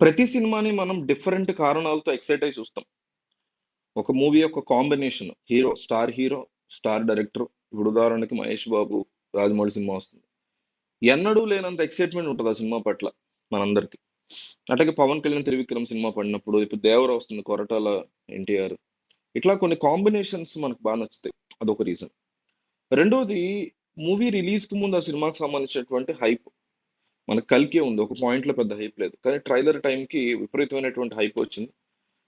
ప్రతి సినిమాని మనం డిఫరెంట్ కారణాలతో ఎక్సైట్ అయి చూస్తాం. ఒక మూవీ యొక్క కాంబినేషన్ హీరో, స్టార్ డైరెక్టర్. ఇప్పుడు ఉదాహరణకి మహేష్ బాబు, రాజమౌళి సినిమా వస్తుంది. ఎన్నడూ లేనంత ఎక్సైట్మెంట్ ఉంటుంది ఆ సినిమా పట్ల మనందరికి. అట్లాగే పవన్ కళ్యాణ్, త్రివిక్రమ్ సినిమా పడినప్పుడు, ఇప్పుడు దేవర వస్తుంది, కొరటాల ఎన్టీఆర్. ఇట్లా కొన్ని కాంబినేషన్స్ మనకు బాగా నచ్చుతాయి. అదొక రీజన్. రెండోది, మూవీ రిలీజ్ కు ముందు ఆ సినిమాకి సంబంధించినటువంటి హైప్. మనకు కల్కి ఉంది, ఒక పాయింట్ లో పెద్ద హైప్ లేదు, కానీ ట్రైలర్ టైంకి విపరీతమైనటువంటి హైప్ వచ్చింది.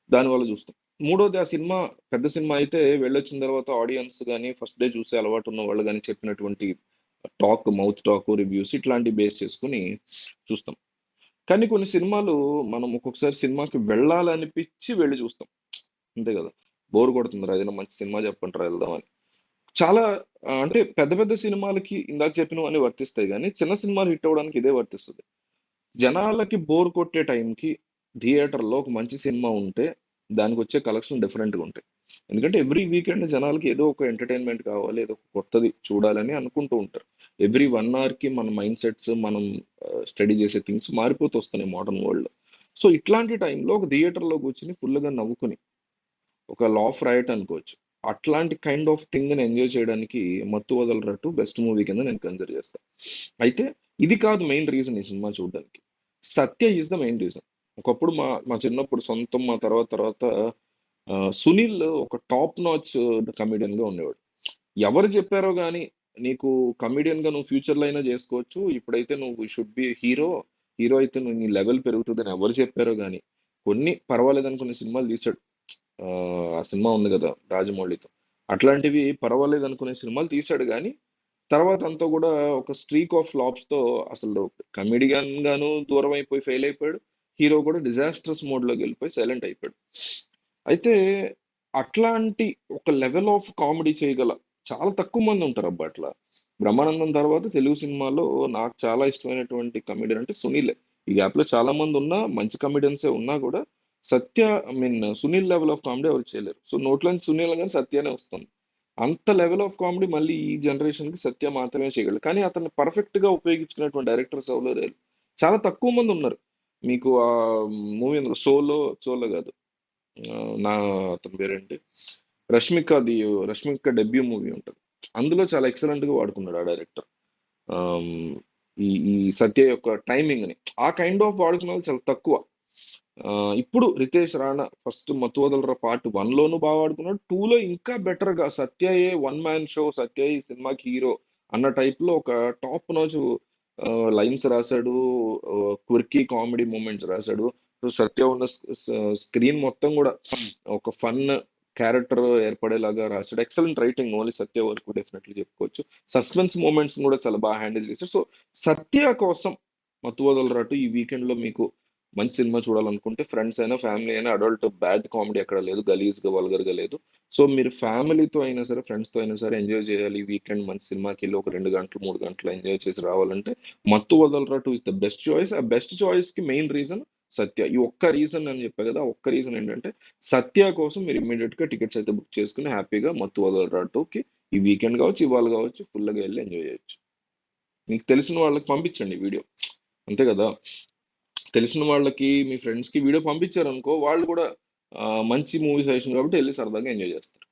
దానివల్ల చూస్తాం. మూడోది, ఆ సినిమా పెద్ద సినిమా అయితే వెళ్ళొచ్చిన తర్వాత ఆడియన్స్ కానీ, ఫస్ట్ డే చూసే అలవాటు ఉన్న వాళ్ళు కానీ చెప్పినటువంటి మౌత్ టాక్, రివ్యూస్ ఇట్లాంటివి బేస్ చేసుకుని చూస్తాం. కానీ కొన్ని సినిమాలు మనం ఒక్కొక్కసారి సినిమాకి వెళ్ళాలనిపించి వెళ్ళి చూస్తాం. అంతే కదా, బోర్ కొడుతుంది, ఏదైనా మంచి సినిమా చెప్పంటారా వెళ్దామని. చాలా అంటే పెద్ద పెద్ద సినిమాలకి ఇందాక చెప్పినవన్నీ వర్తిస్తాయి, కానీ చిన్న సినిమాలు హిట్ అవ్వడానికి ఇదే వర్తిస్తుంది. జనాలకి బోర్ కొట్టే టైంకి థియేటర్లో ఒక మంచి సినిమా ఉంటే దానికి వచ్చే కలెక్షన్ డిఫరెంట్గా ఉంటాయి. ఎందుకంటే ఎవ్రీ వీకెండ్ జనాలకి ఏదో ఒక ఎంటర్టైన్మెంట్ కావాలి, ఏదో ఒక కొత్తది చూడాలని అనుకుంటూ ఉంటారు. ఎవ్రీ 1 hour కి మన మైండ్ సెట్స్, మనం స్టడీ చేసే థింగ్స్ మారిపోతూ వస్తున్నాయి మోడర్న్ వరల్డ్. సో ఇట్లాంటి టైంలో ఒక థియేటర్లో కూర్చుని ఫుల్గా నవ్వుకుని ఒక లా ఆఫ్ రైట్ అనుకోవచ్చు. అట్లాంటి కైండ్ ఆఫ్ థింగ్ ని ఎంజాయ్ చేయడానికి మత్తు వదలరట్టు బెస్ట్ మూవీ కింద నేను కన్సిడర్ చేస్తాను. అయితే ఇది కాదు మెయిన్ రీజన్ ఈ సినిమా చూడడానికి. సత్య ఈజ్ ద మెయిన్ రీజన్. ఒకప్పుడు మా మా చిన్నప్పుడు సొంతం, మా తర్వాత తర్వాత సునీల్ ఒక టాప్ నాచ్ కమెడియన్ గా ఉండేవాడు. ఎవరు చెప్పారో గానీ నీకు కమెడియన్ గా నువ్వు ఫ్యూచర్ లో అయినా చేసుకోవచ్చు, ఇప్పుడైతే నువ్వు షుడ్ బి హీరో, హీరో అయితే నువ్వు నీ లెవెల్ పెరుగుతుందని ఎవరు చెప్పారో గానీ కొన్ని పర్వాలేదు అనుకునే సినిమాలు తీసాడు. ఆ సినిమా ఉంది కదా రాజమౌళితో. అట్లాంటివి పర్వాలేదు అనుకునే సినిమాలు తీశాడు కానీ తర్వాత అంతా కూడా ఒక స్ట్రీక్ ఆఫ్ ఫ్లాప్స్ తో అసలు కమెడియన్ గాను దూరం అయిపోయి ఫెయిల్ అయిపోయాడు. హీరో కూడా డిజాస్ట్రస్ మోడ్ లోకి వెళ్ళిపోయి సైలెంట్ అయిపోయాడు. అయితే అట్లాంటి ఒక లెవెల్ ఆఫ్ కామెడీ చేయగల చాలా తక్కువ మంది ఉంటారు అబ్బా అట్లా. బ్రహ్మానందం తర్వాత తెలుగు సినిమాలో నాకు చాలా ఇష్టమైనటువంటి కమెడియన్ అంటే సునీలే. ఈ గ్యాప్ లో చాలా మంది ఉన్నా, మంచి కమెడియన్సే ఉన్నా కూడా సత్య, సునీల్ లెవెల్ ఆఫ్ కామెడీ ఎవరు చేయలేరు. సో నోట్లోంచి సునీల్ కానీ సత్యనే వస్తుంది. అంత లెవెల్ ఆఫ్ కామెడీ మళ్ళీ ఈ జనరేషన్ కి సత్య మాత్రమే చేయగలరు. కానీ అతన్ని పర్ఫెక్ట్ గా ఉపయోగించుకున్నటువంటి డైరెక్టర్స్ ఎవరు లేరు. చాలా తక్కువ మంది ఉన్నారు. మీకు ఆ మూవీ సోలో కాదు, ఆ, నా అతని పేరేంటి, రష్మికది, రష్మిక డెబ్యూ మూవీ ఉంటుంది, అందులో చాలా ఎక్సలెంట్ గా వాడుకున్నాడు ఆ డైరెక్టర్. ఆమ్, ఈ ఈ సత్య యొక్క టైమింగ్ ని ఆ కైండ్ ఆఫ్ వాడుకున్న వాళ్ళు చాలా తక్కువ. ఆ, ఇప్పుడు రితేష్ రాణా ఫస్ట్ మతువదలరా పార్ట్ 1 లోను బాగా వాడుకున్నాడు, 2 లో ఇంకా బెటర్ గా సత్యయే వన్ మ్యాన్ షో, సత్య ఈ సినిమాకి హీరో అన్న టైప్ లో ఒక టాప్ నోచ్ లైన్స్ రాశాడు, క్విర్కీ కామెడీ మూమెంట్స్ రాశాడు. సో సత్య ఉన్న స్క్రీన్ మొత్తం కూడా ఒక ఫన్ క్యారెక్టర్ ఏర్పడేలాగా రాశాడు. ఎక్సలెంట్ రైటింగ్, ఓన్లీ సత్య వరకు డెఫినెట్లీ చెప్పుకోవచ్చు. సస్పెన్స్ మూమెంట్స్ కూడా చాలా బాగా హ్యాండిల్ చేశాడు. సో సత్య కోసం మత్తు వదలరాటు ఈ వీకెండ్ లో మీకు మంచి సినిమా చూడాలనుకుంటే, ఫ్రెండ్స్ అయినా ఫ్యామిలీ అయినా, అడల్ట్ బ్యాడ్ కామెడీ ఎక్కడ లేదు, గలీజ్ గా వల్గర్ గా లేదు. సో మీరు ఫ్యామిలీతో అయినా సరే, ఫ్రెండ్స్ తో అయినా సరే ఎంజాయ్ చేయాలి ఈ వీకెండ్, మంచి సినిమాకి వెళ్ళి ఒక 2 గంటలు 3 గంటలు ఎంజాయ్ చేసి రావాలంటే మత్తు వదలరా 2 ఇస్ ద బెస్ట్ చాయిస్. ఆ బెస్ట్ చాయిస్ కి మెయిన్ రీజన్ సత్య. ఈ ఒక్క రీజన్ అని చెప్పా కదా, ఆ ఒక్క రీజన్ ఏంటంటే సత్య కోసం మీరు ఇమీడియట్ గా టికెట్స్ అయితే బుక్ చేసుకుని హ్యాపీగా మత్తు వదలరా 2కి ఈ వీకెండ్ కావచ్చు, ఇవాళ కావచ్చు, ఫుల్ గా వెళ్ళి ఎంజాయ్ చేయొచ్చు. మీకు తెలిసిన వాళ్ళకి పంపించండి ఈ వీడియో. అంతే కదా, తెలిసిన వాళ్ళకి మీ ఫ్రెండ్స్ కి వీడియో పంపించారనుకో, వాళ్ళు కూడా మంచి మూవీ సజెషన్ కాబట్టి వెళ్ళి సరదాగా ఎంజాయ్ చేస్తారు.